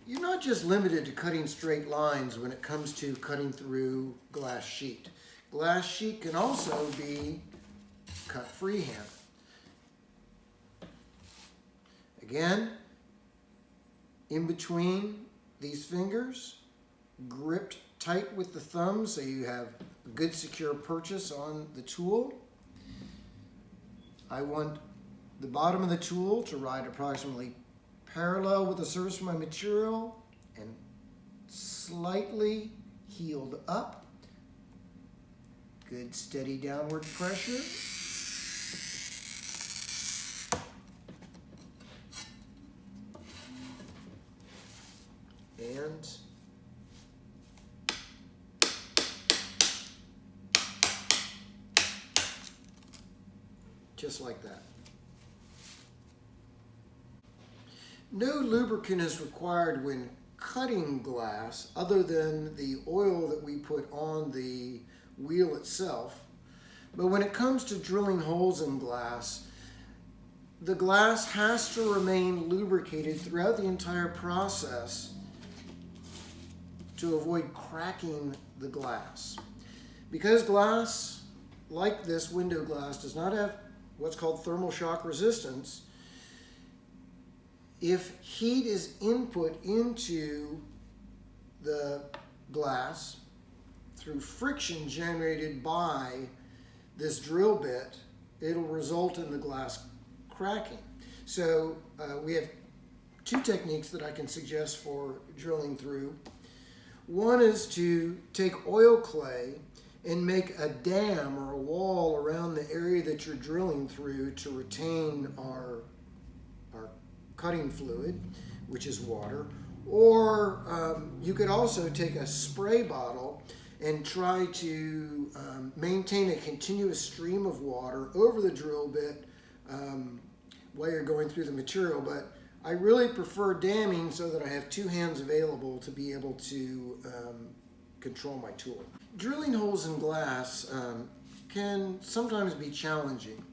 You're not just limited to cutting straight lines when it comes to cutting through glass sheet. Glass sheet can also be cut freehand. Again, in between these fingers, gripped tight with the thumb so you have a good secure purchase on the tool. I want the bottom of the tool to ride approximately parallel with the surface of my material and slightly heeled up. Good steady downward pressure. And just like that. No lubricant is required when cutting glass other than the oil that we put on the wheel itself. But when it comes to drilling holes in glass, the glass has to remain lubricated throughout the entire process to avoid cracking the glass. Because glass, like this window glass, does not have what's called thermal shock resistance, if heat is input into the glass through friction generated by this drill bit, it'll result in the glass cracking. So we have two techniques that I can suggest for drilling through. One is to take oil clay and make a dam or a wall around the area that you're drilling through to retain our cutting fluid, which is water. Or you could also take a spray bottle and try to maintain a continuous stream of water over the drill bit while you're going through the material. But I really prefer damming so that I have two hands available to be able to control my tool. Drilling holes in glass can sometimes be challenging,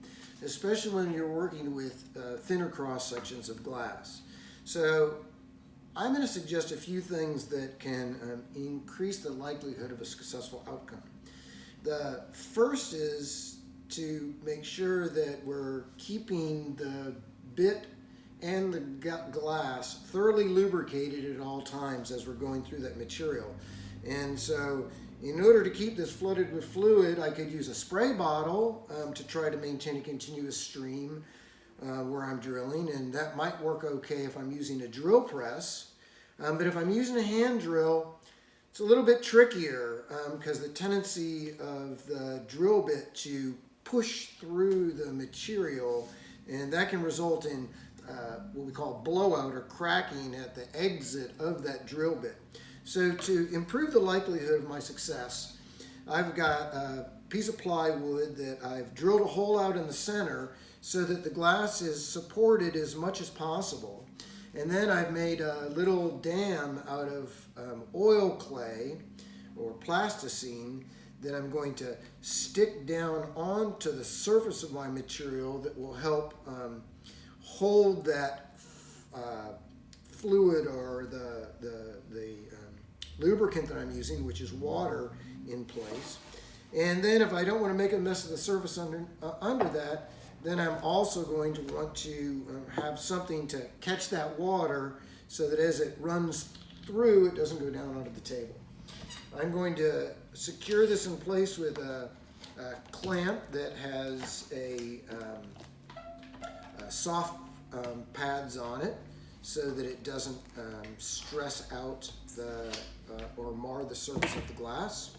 especially when you're working with thinner cross sections of glass. So I'm going to suggest a few things that can increase the likelihood of a successful outcome. The first is to make sure that we're keeping the bit and the glass thoroughly lubricated at all times as we're going through that material. And so in order to keep this flooded with fluid, I could use a spray bottle to try to maintain a continuous stream where I'm drilling, and that might work okay if I'm using a drill press. But if I'm using a hand drill, it's a little bit trickier because the tendency of the drill bit to push through the material, and that can result in what we call blowout or cracking at the exit of that drill bit. So to improve the likelihood of my success, I've got a piece of plywood that I've drilled a hole out in the center so that the glass is supported as much as possible. And then I've made a little dam out of oil clay or plasticine that I'm going to stick down onto the surface of my material that will help hold that fluid or the lubricant that I'm using, which is water, in place. And then if I don't want to make a mess of the surface under that, then I'm also going to want to have something to catch that water so that as it runs through, it doesn't go down onto the table. I'm going to secure this in place with a clamp that has a soft pads on it so that it doesn't stress out or mar the surface of the glass.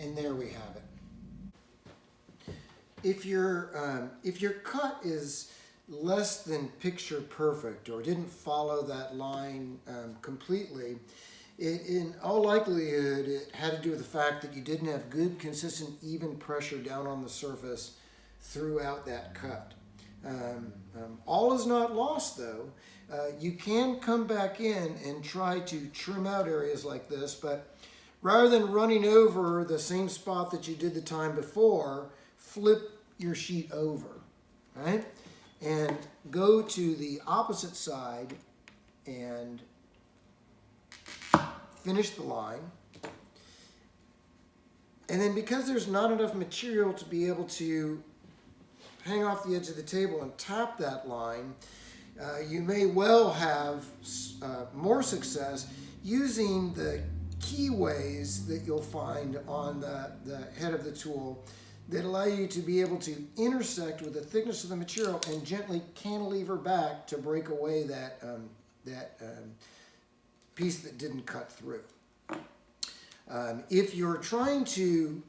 And there we have it. If your cut is less than picture perfect or didn't follow that line completely, in all likelihood it had to do with the fact that you didn't have good, consistent, even pressure down on the surface throughout that cut. All is not lost though. You can come back in and try to trim out areas like this, but rather than running over the same spot that you did the time before, flip your sheet over, right? And go to the opposite side and finish the line. And then because there's not enough material to be able to hang off the edge of the table and tap that line, you may well have more success using the keyways that you'll find on the head of the tool that allow you to be able to intersect with the thickness of the material and gently cantilever back to break away that piece that didn't cut through. If you're trying to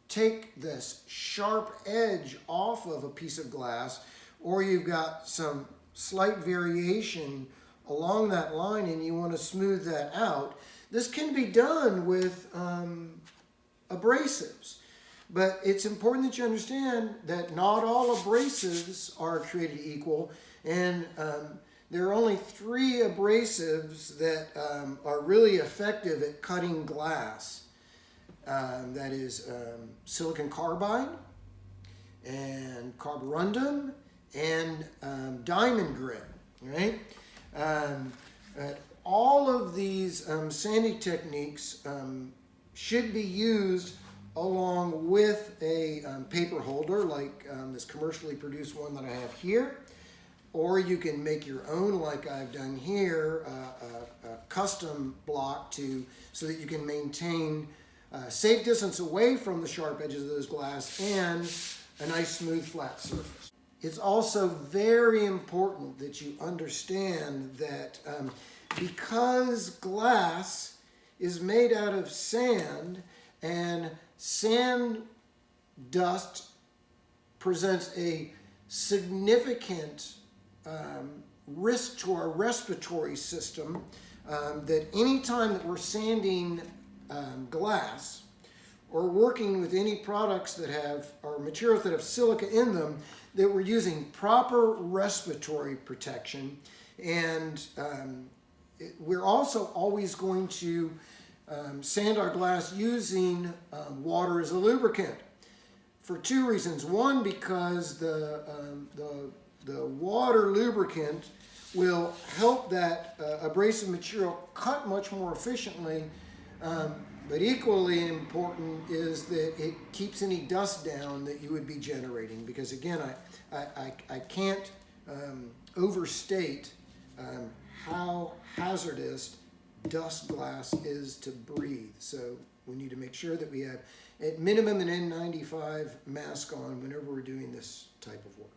take this sharp edge off of a piece of glass, or you've got some slight variation along that line and you want to smooth that out, this can be done with abrasives. But it's important that you understand that not all abrasives are created equal, and there are only 3 abrasives that are really effective at cutting glass. That is silicon carbide and carborundum and diamond grit, right? All of these sanding techniques should be used along with a paper holder like this commercially produced one that I have here, or you can make your own like I've done here, a custom block so that you can maintain safe distance away from the sharp edges of those glass and a nice smooth flat surface. It's also very important that you understand that because glass is made out of sand, and sand dust presents a significant risk to our respiratory system, that any time that we're sanding glass or working with any products that have, or materials that have silica in them, that we're using proper respiratory protection. And we're also always going to sand our glass using water as a lubricant for 2 reasons. One, because the water lubricant will help that abrasive material cut much more efficiently, but equally important is that it keeps any dust down that you would be generating, because again, I can't overstate how hazardous dust glass is to breathe. So we need to make sure that we have at minimum an N95 mask on whenever we're doing this type of work.